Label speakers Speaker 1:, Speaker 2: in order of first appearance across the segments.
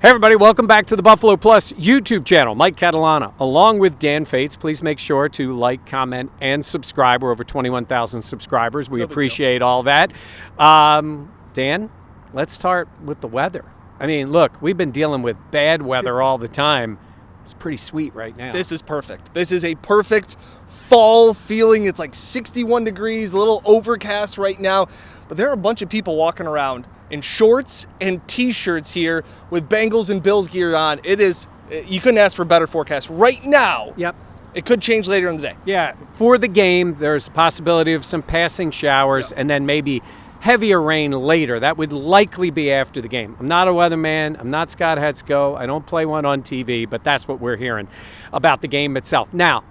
Speaker 1: Hey everybody, welcome back to the Buffalo Plus YouTube channel. Mike Catalana, along with Dan Fates. Please make sure to like, comment, and subscribe. We're over 21,000 subscribers. We appreciate all that. Dan, let's start with the weather. I mean, look, we've been dealing with bad weather all the time. It's pretty sweet right now.
Speaker 2: This is perfect. This is a perfect fall feeling. It's like 61 degrees, a little overcast right now. But there are a bunch of people walking around in shorts and T-shirts here with Bengals and Bills gear on. You couldn't ask for a better forecast right now.
Speaker 1: Yep.
Speaker 2: It could change later in the day.
Speaker 1: Yeah, for the game, there's a possibility of some passing showers and then maybe heavier rain later. That would likely be after the game. I'm not a weatherman. I'm not Scott Hetzko. I don't play one on TV, but that's what we're hearing about the game itself. Now,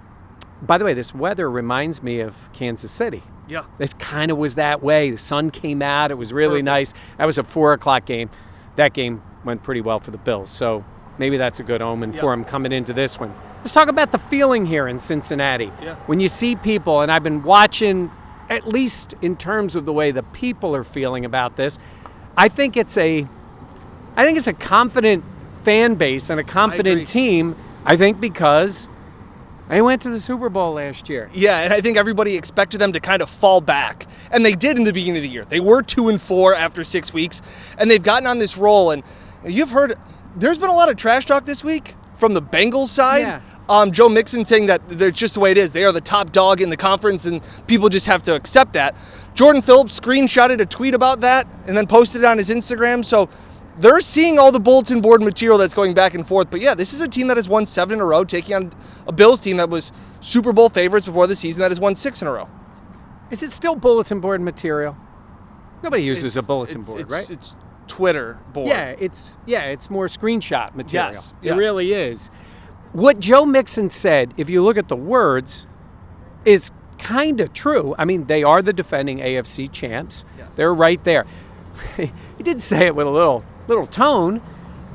Speaker 1: by the way, this weather reminds me of Kansas City.
Speaker 2: Yeah.
Speaker 1: It kind of was that way. The sun came out. It was really nice. That was a 4 o'clock game. That game went pretty well for the Bills. So maybe that's a good omen for them coming into this one. Let's talk about the feeling here in Cincinnati.
Speaker 2: Yeah.
Speaker 1: When you see people, and I've been watching, at least in terms of the way the people are feeling about this, I think it's a confident fan base and a confident team. I think because they went to the Super Bowl last year.
Speaker 2: Yeah, and I think everybody expected them to kind of fall back. And they did in the beginning of the year. They were 2-4 after 6 weeks, and they've gotten on this roll. And you've heard, there's been a lot of trash talk this week from the Bengals side.
Speaker 1: Yeah.
Speaker 2: Joe Mixon saying that it's just the way it is. They are the top dog in the conference, and people just have to accept that. Jordan Phillips screenshotted a tweet about that and then posted it on his Instagram. So they're seeing all the bulletin board material that's going back and forth. But yeah, this is a team that has won 7 in a row, taking on a Bills team that was Super Bowl favorites before the season that has won 6 in a row.
Speaker 1: Is it still bulletin board material? Nobody uses a bulletin board, right?
Speaker 2: It's Twitter board.
Speaker 1: Yeah, it's more screenshot material.
Speaker 2: Yes.
Speaker 1: It really is. What Joe Mixon said, if you look at the words, is kind of true. I mean, they are the defending AFC champs.
Speaker 2: Yes.
Speaker 1: They're right there. He did say it with a little tone.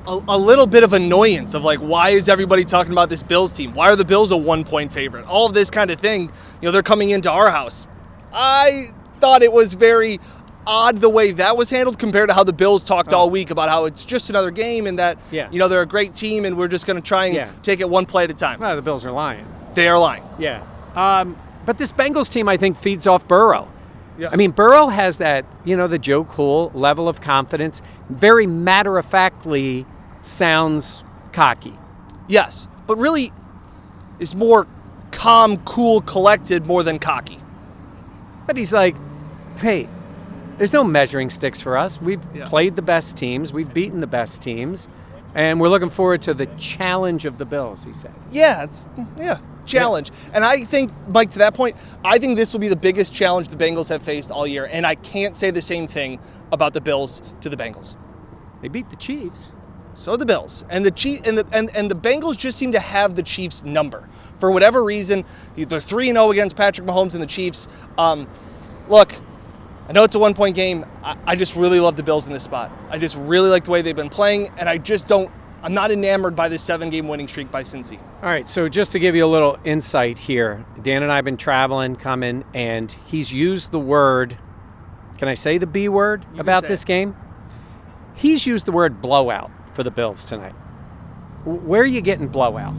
Speaker 2: A little bit of annoyance of like, why is everybody talking about this Bills team? Why are the Bills a 1-point favorite? All of this kind of thing. They're coming into our house. I thought it was very odd the way that was handled compared to how the Bills talked all week about how it's just another game and that, they're a great team and we're just going to try and take it one play at a time.
Speaker 1: Well, the Bills are lying.
Speaker 2: They are lying.
Speaker 1: Yeah. But this Bengals team, I think, feeds off Burrow.
Speaker 2: Yeah.
Speaker 1: I mean, Burrow has that, the Joe Cool level of confidence. Very matter-of-factly sounds cocky.
Speaker 2: Yes, but really is more calm, cool, collected more than cocky.
Speaker 1: But he's like, hey, there's no measuring sticks for us. We've played the best teams. We've beaten the best teams. And we're looking forward to the challenge of the Bills, he said.
Speaker 2: Challenge. And I think, Mike, to that point, I think this will be the biggest challenge the Bengals have faced all year. And I can't say the same thing about the Bills to the Bengals.
Speaker 1: They beat the Chiefs.
Speaker 2: So the Bills. And the Bengals just seem to have the Chiefs' number. For whatever reason, they're 3-0 against Patrick Mahomes and the Chiefs. Look, I know it's a 1-point game. I just really love the Bills in this spot. I just really like the way they've been playing, and I'm not enamored by this 7-game winning streak by Cincy.
Speaker 1: All right, so just to give you a little insight here, Dan and I have been traveling, coming, and he's used the word, can I say the B word about this game? He's used the word blowout for the Bills tonight. Where are you getting blowout?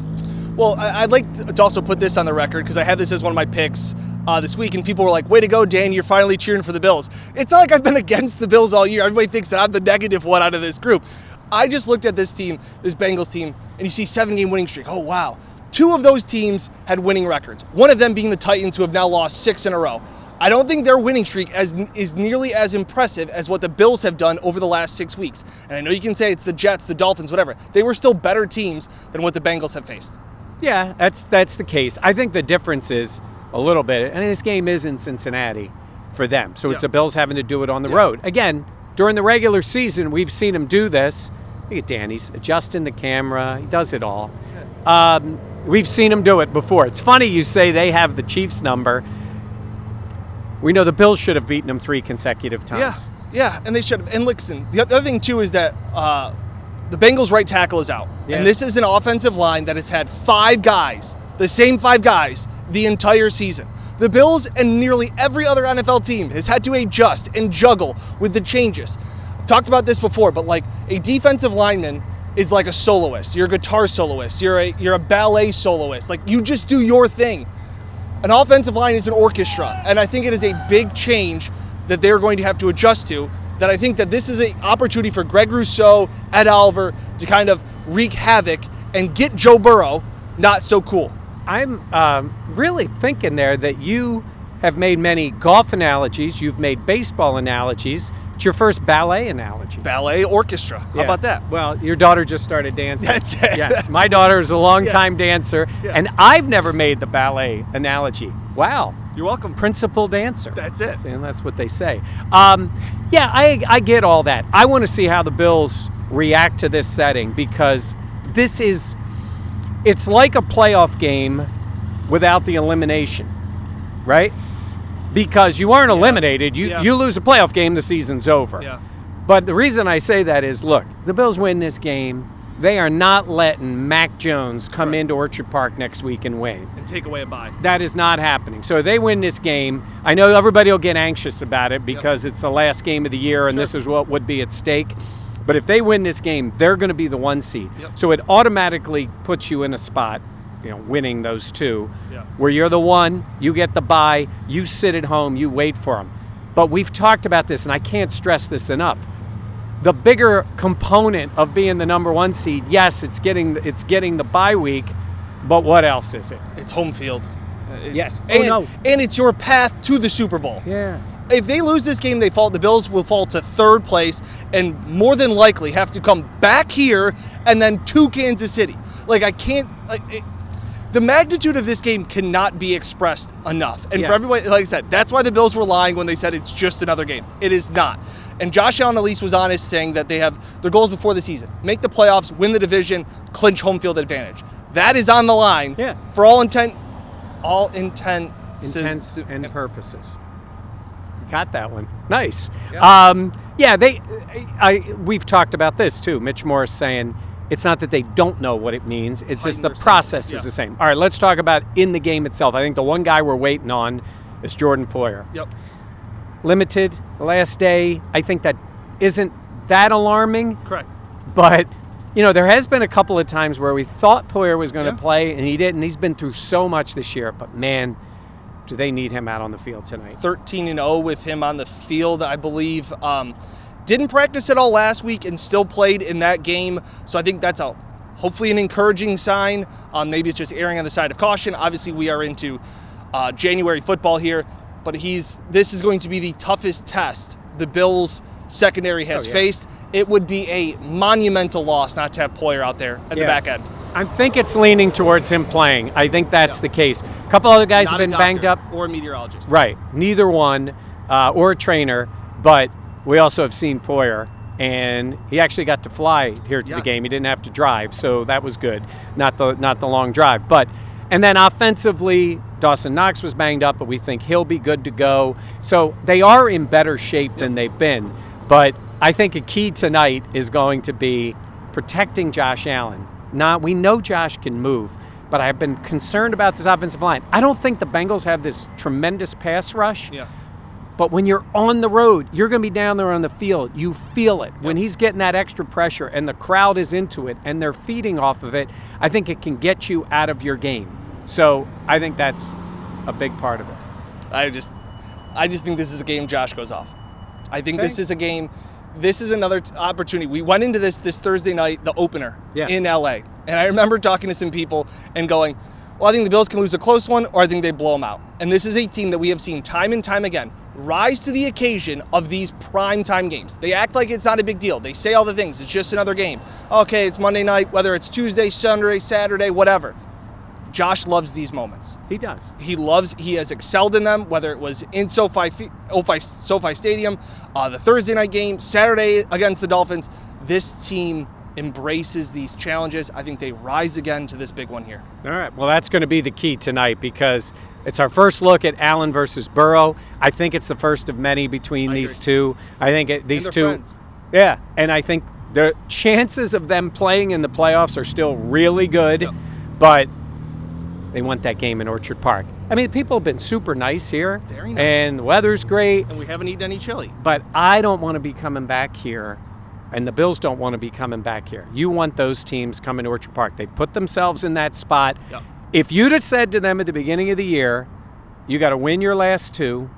Speaker 2: Well, I'd like to also put this on the record because I had this as one of my picks this week, and people were like, way to go, Dan, you're finally cheering for the Bills. It's not like I've been against the Bills all year. Everybody thinks that I'm the negative one out of this group. I just looked at this team, this Bengals team, and you see 7-game winning streak. Oh, wow. 2 of those teams had winning records. One of them being the Titans, who have now lost 6 in a row. I don't think their winning streak is nearly as impressive as what the Bills have done over the last 6 weeks. And I know you can say it's the Jets, the Dolphins, whatever. They were still better teams than what the Bengals have faced.
Speaker 1: Yeah, that's the case. I think the difference is a little bit, and this game is in Cincinnati for them. So it's the Bills having to do it on the road. Again, during the regular season, we've seen them do this. Look at Dan, he's adjusting the camera. He does it all. We've seen him do it before. It's funny you say they have the Chiefs number. We know the Bills should have beaten them 3 consecutive times.
Speaker 2: Yeah, and they should have. And listen, the other thing, too, is that the Bengals' right tackle is out. Yeah. And this is an offensive line that has had 5 guys, the same 5 guys, the entire season. The Bills and nearly every other NFL team has had to adjust and juggle with the changes. I've talked about this before, but like a defensive lineman is like a soloist. You're a guitar soloist. You're a ballet soloist. Like, you just do your thing. An offensive line is an orchestra, and I think it is a big change that they're going to have to adjust to. That I think that this is an opportunity for Greg Rousseau, Ed Oliver to kind of wreak havoc and get Joe Burrow not so cool.
Speaker 1: I'm really thinking there that you have made many golf analogies. You've made baseball analogies. It's your first ballet analogy.
Speaker 2: Ballet orchestra. How about that?
Speaker 1: Well, your daughter just started dancing.
Speaker 2: That's it.
Speaker 1: Yes, my daughter is a longtime dancer, and I've never made the ballet analogy. Wow.
Speaker 2: You're welcome.
Speaker 1: Principal dancer.
Speaker 2: That's it.
Speaker 1: And that's what they say. I get all that. I want to see how the Bills react to this setting, because it's like a playoff game without the elimination, right? Because you aren't eliminated. You lose a playoff game, the season's over.
Speaker 2: Yeah.
Speaker 1: But the reason I say that is, look, the Bills win this game. They are not letting Mac Jones come into Orchard Park next week and win.
Speaker 2: And take away a bye.
Speaker 1: That is not happening. So if they win this game, I know everybody will get anxious about it because it's the last game of the year and this is what would be at stake. But if they win this game, they're going to be the 1 seed. So it automatically puts you in a spot, winning those two, where you're the 1, you get the bye, you sit at home, you wait for them. But we've talked about this, and I can't stress this enough. The bigger component of being the number 1 seed, yes, it's getting the bye week, but what else is it?
Speaker 2: It's home field.
Speaker 1: Yes.
Speaker 2: And it's your path to the Super Bowl.
Speaker 1: Yeah.
Speaker 2: If they lose this game, the Bills will fall to 3rd place and more than likely have to come back here and then to Kansas City. The magnitude of this game cannot be expressed enough. And for everybody, like I said, that's why the Bills were lying when they said it's just another game. It is not. And Josh Allen at least was honest, saying that they have their goals before the season: make the playoffs, win the division, clinch home field advantage. That is on the line for all intents
Speaker 1: and purposes. Got that one. Nice. We've talked about this too. Mitch Morris saying it's not that they don't know what it means. It's just the process is the same. All right, let's talk about in the game itself. I think the one guy we're waiting on is Jordan Poyer. Limited the last day. I think that isn't that alarming.
Speaker 2: Correct.
Speaker 1: But, there has been a couple of times where we thought Poyer was going to play and he didn't. He's been through so much this year. But, man, do they need him out on the field tonight?
Speaker 2: 13-0 with him on the field, I believe. Didn't practice at all last week and still played in that game. So I think that's hopefully an encouraging sign. Maybe it's just erring on the side of caution. Obviously, we are into January football here. But this is going to be the toughest test the Bills secondary has faced. It would be a monumental loss not to have Poyer out there at the back end.
Speaker 1: I think it's leaning towards him playing. I think that's the case. A couple other guys have been banged up.
Speaker 2: Or a meteorologist.
Speaker 1: Right. Neither one, or a trainer, but we also have seen Poyer, and he actually got to fly here to the game. He didn't have to drive, so that was good. Not the long drive. And then offensively, Dawson Knox was banged up, but we think he'll be good to go. So they are in better shape than they've been. But I think a key tonight is going to be protecting Josh Allen. We know Josh can move, but I've been concerned about this offensive line. I don't think the Bengals have this tremendous pass rush. But when you're on the road, you're going to be down there on the field. You feel it. When he's getting that extra pressure and the crowd is into it and they're feeding off of it, I think it can get you out of your game. So I think that's a big part of it.
Speaker 2: I just think this is a game Josh goes off. I think this is a game. This is another opportunity. We went into this Thursday night, the opener in LA. And I remember talking to some people and going, well, I think the Bills can lose a close one, or I think they blow them out. And this is a team that we have seen time and time again rise to the occasion of these primetime games. They act like it's not a big deal. They say all the things. It's just another game. Okay, it's Monday night, whether it's Tuesday, Sunday, Saturday, whatever. Josh loves these moments.
Speaker 1: He does.
Speaker 2: He has excelled in them, whether it was in SoFi Stadium, the Thursday night game, Saturday against the Dolphins. This team embraces these challenges. I think they rise again to this big one here.
Speaker 1: All right. Well, that's going to be the key tonight because it's our first look at Allen versus Burrow. I think it's the first of many between these two. I think these two. Friends. Yeah. And I think the chances of them playing in the playoffs are still really good, but they want that game in Orchard Park. I mean, people have been super nice here.
Speaker 2: Very nice.
Speaker 1: And the weather's great.
Speaker 2: And we haven't eaten any chili.
Speaker 1: But I don't want to be coming back here And the Bills don't want to be coming back here. You want those teams coming to Orchard Park. They put themselves in that spot.
Speaker 2: Yep.
Speaker 1: If you'd have said to them at the beginning of the year, you got to win your last 2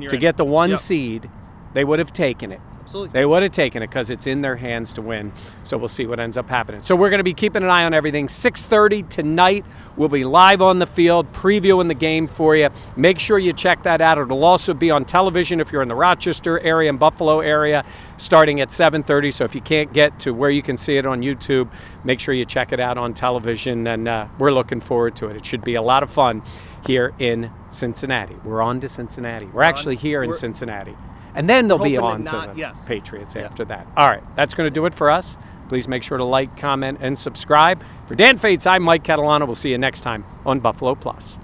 Speaker 1: to get the 1 seed, they would have taken it.
Speaker 2: Absolutely.
Speaker 1: They would have taken it because it's in their hands to win. So we'll see what ends up happening. So we're going to be keeping an eye on everything. 6:30 tonight, we'll be live on the field previewing the game for you. Make sure you check that out. It'll also be on television if you're in the Rochester area and Buffalo area, starting at 7:30. So if you can't get to where you can see it on YouTube, make sure you check it out on television. And we're looking forward to it. It should be a lot of fun here in Cincinnati. We're on to Cincinnati. We're actually here in Cincinnati. And then they'll be on to the Patriots after that. All right, that's going to do it for us. Please make sure to like, comment, and subscribe. For Dan Fates, I'm Mike Catalano. We'll see you next time on Buffalo Plus.